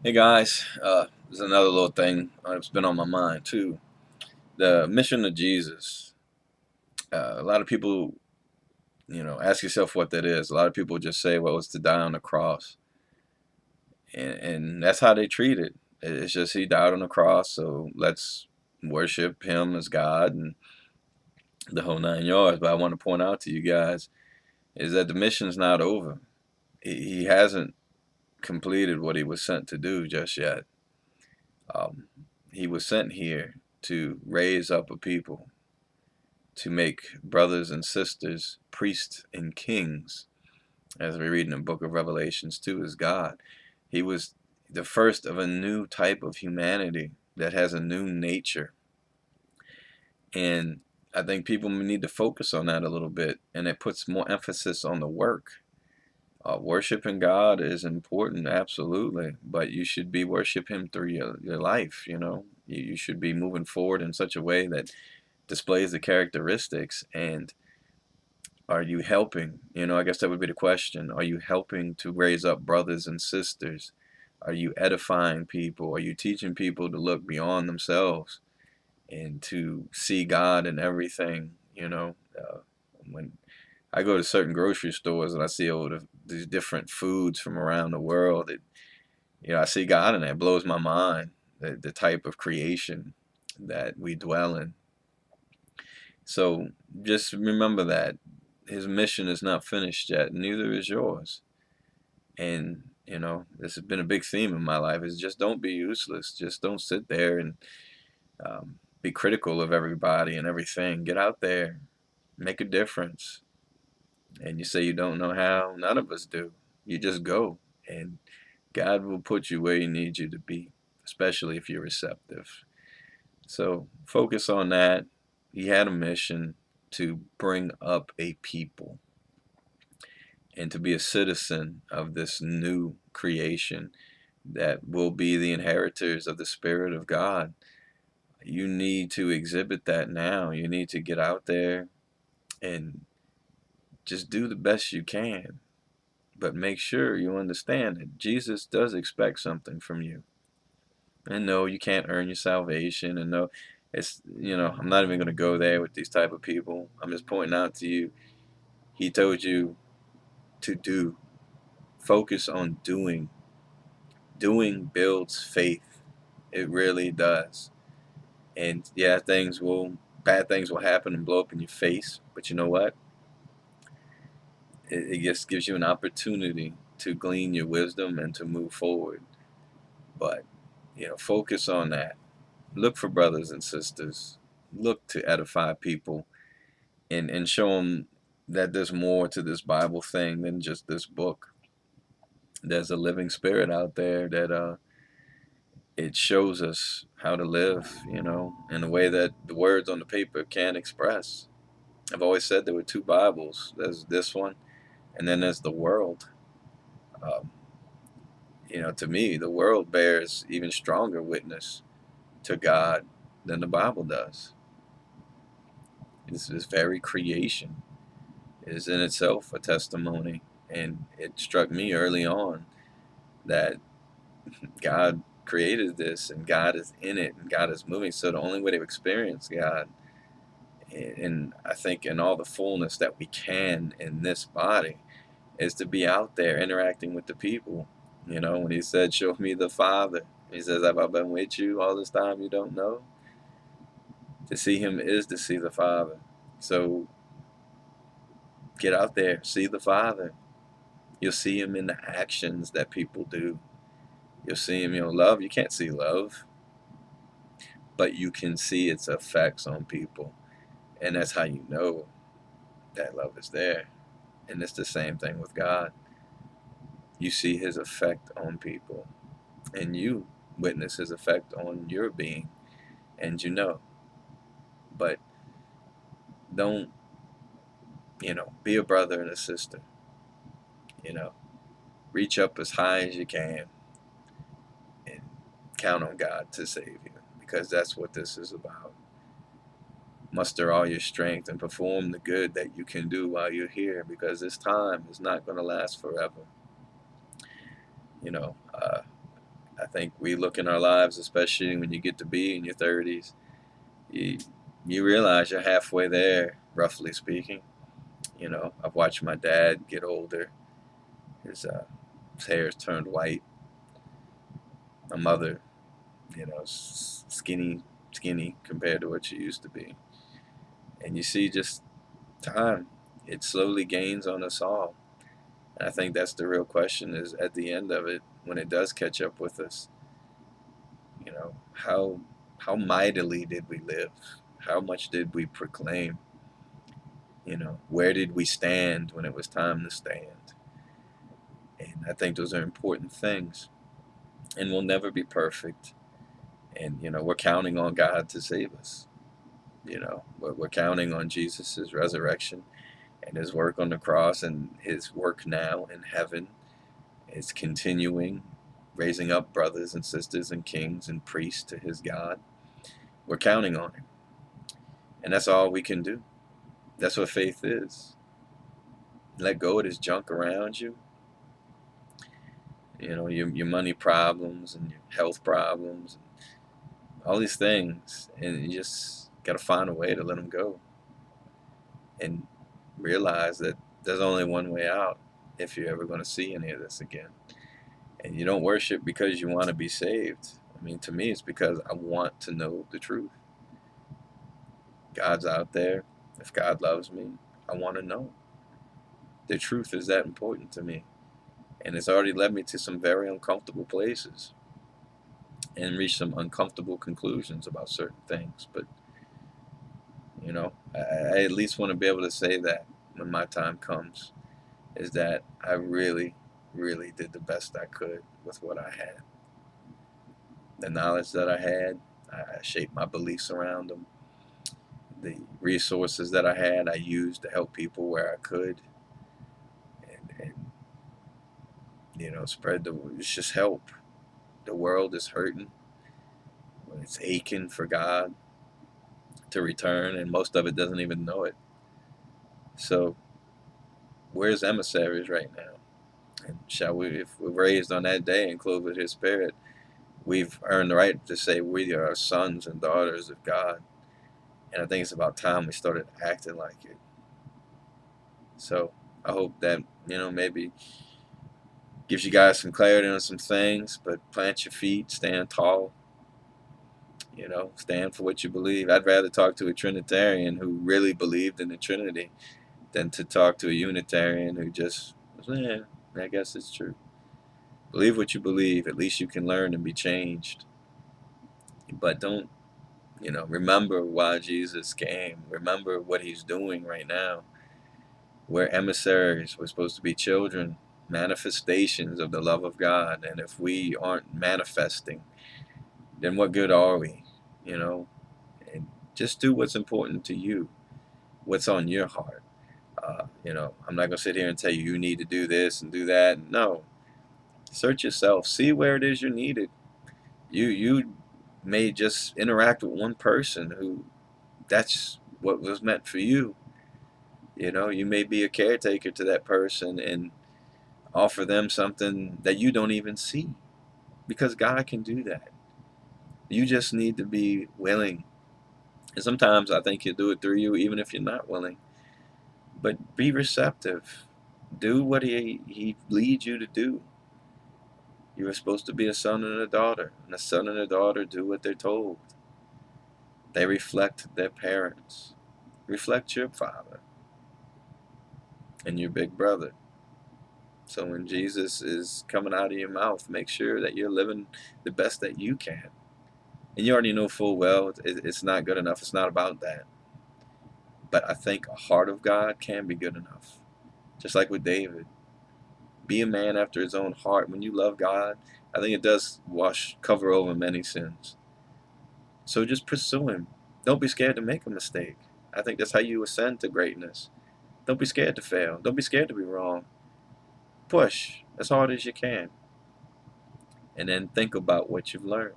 Hey guys, there's another little thing that's been on my mind too. The mission of Jesus. A lot of people, ask yourself what that is. A lot of people just say, well, it's to die on the cross. And that's how they treat it. It's just he died on the cross, so let's worship him as God and the whole 9 yards. But I want to point out to you guys is that the mission's not over. He hasn't completed what he was sent to do just yet. Um, he was sent here to raise up a people, to make brothers and sisters priests and kings, as we read in the book of Revelations 2, is God. He was the first of a new type of humanity that has a new nature. And I think people need to focus on that a little bit, and it puts more emphasis on the work. Worshiping God is important, absolutely, but you should be worship Him through your life. You should be moving forward in such a way that displays the characteristics. And are you helping? I guess that would be the question. Are you helping to raise up brothers and sisters? Are you edifying people? Are you teaching people to look beyond themselves and to see God in everything? When I go to certain grocery stores and I see these different foods from around the world, I see God in that. It blows my mind, the type of creation that we dwell in. So just remember that his mission is not finished yet, neither is yours. And, this has been a big theme in my life is just don't be useless. Just don't sit there and be critical of everybody and everything. Get out there, make a difference. And you say you don't know how, none of us do. You just go, and God will put you where He needs you to be, especially if you're receptive. So focus on that. He had a mission to bring up a people and to be a citizen of this new creation that will be the inheritors of the Spirit of God. You need to exhibit that now. You need to get out there and just do the best you can. But make sure you understand that Jesus does expect something from you. And no, you can't earn your salvation. And no, I'm not even going to go there with these type of people. I'm just pointing out to you, He told you to do. Focus on doing. Doing builds faith. It really does. And yeah, bad things will happen and blow up in your face. But you know what? It just gives you an opportunity to glean your wisdom and to move forward. But, focus on that. Look for brothers and sisters. Look to edify people and show them that there's more to this Bible thing than just this book. There's a living spirit out there that it shows us how to live, in a way that the words on the paper can't express. I've always said there were two Bibles. There's this one, and then there's the world. Um, to me, the world bears even stronger witness to God than the Bible does. This very creation is in itself a testimony, and it struck me early on that God created this, and God is in it, and God is moving. So the only way to experience God, and I think in all the fullness that we can in this body, is to be out there interacting with the people. When He said, "Show me the Father," He says, "Have I been with you all this time? You don't know." To see Him is to see the Father. So get out there, see the Father. You'll see Him in the actions that people do. You'll see Him, love. You can't see love, but you can see its effects on people. And that's how you know that love is there. And it's the same thing with God. You see His effect on people, and you witness His effect on your being, and But don't, be a brother and a sister. You know, reach up as high as you can and count on God to save you, because that's what this is about. Muster all your strength and perform the good that you can do while you're here, because this time is not going to last forever. You know, uh, I think we look in our lives, especially when you get to be in your 30s, you, you realize you're halfway there, roughly speaking. You know, I've watched my dad get older. His hair's turned white. My mother, skinny compared to what she used to be. And you see just time, it slowly gains on us all. And I think that's the real question, is at the end of it, when it does catch up with us, how mightily did we live? How much did we proclaim? Where did we stand when it was time to stand? And I think those are important things. And we'll never be perfect. And, we're counting on God to save us. We're counting on Jesus' resurrection and his work on the cross, and his work now in heaven is continuing, raising up brothers and sisters and kings and priests to his God. We're counting on him. And that's all we can do. That's what faith is. Let go of this junk around you. Your money problems and your health problems, and all these things. And you just got to find a way to let them go. And realize that there's only one way out if you're ever going to see any of this again. And you don't worship because you want to be saved. I mean, to me, it's because I want to know the truth. God's out there. If God loves me, I want to know. The truth is that important to me. And it's already led me to some very uncomfortable places and reached some uncomfortable conclusions about certain things. But, I at least want to be able to say that when my time comes, is that I really, really did the best I could with what I had. The knowledge that I had, I shaped my beliefs around them. The resources that I had, I used to help people where I could. And it's just help. The world is hurting. It's aching for God to return, and most of it doesn't even know it. So, where's emissaries right now? And if we're raised on that day and clothed with his spirit, we've earned the right to say we are sons and daughters of God. And I think it's about time we started acting like it. So I hope that, maybe gives you guys some clarity on some things, but plant your feet, stand tall, stand for what you believe. I'd rather talk to a Trinitarian who really believed in the Trinity than to talk to a Unitarian who just, I guess it's true. Believe what you believe. At least you can learn and be changed. But don't, remember why Jesus came. Remember what he's doing right now. We're emissaries. We're supposed to be children, manifestations of the love of God. And if we aren't manifesting, then what good are we? And just do what's important to you, what's on your heart. I'm not going to sit here and tell you you need to do this and do that. No. Search yourself. See where it is you're needed. You may just interact with one person who that's what was meant for you. You may be a caretaker to that person and offer them something that you don't even see, because God can do that. You just need to be willing. And sometimes I think he'll do it through you even if you're not willing. But be receptive. Do what he leads you to do. You are supposed to be a son and a daughter. And a son and a daughter do what they're told. They reflect their parents. Reflect your father and your big brother. So when Jesus is coming out of your mouth, make sure that you're living the best that you can. And you already know full well it's not good enough. It's not about that. But I think a heart of God can be good enough. Just like with David. Be a man after his own heart. When you love God, I think it does cover over many sins. So just pursue him. Don't be scared to make a mistake. I think that's how you ascend to greatness. Don't be scared to fail. Don't be scared to be wrong. Push as hard as you can. And then think about what you've learned.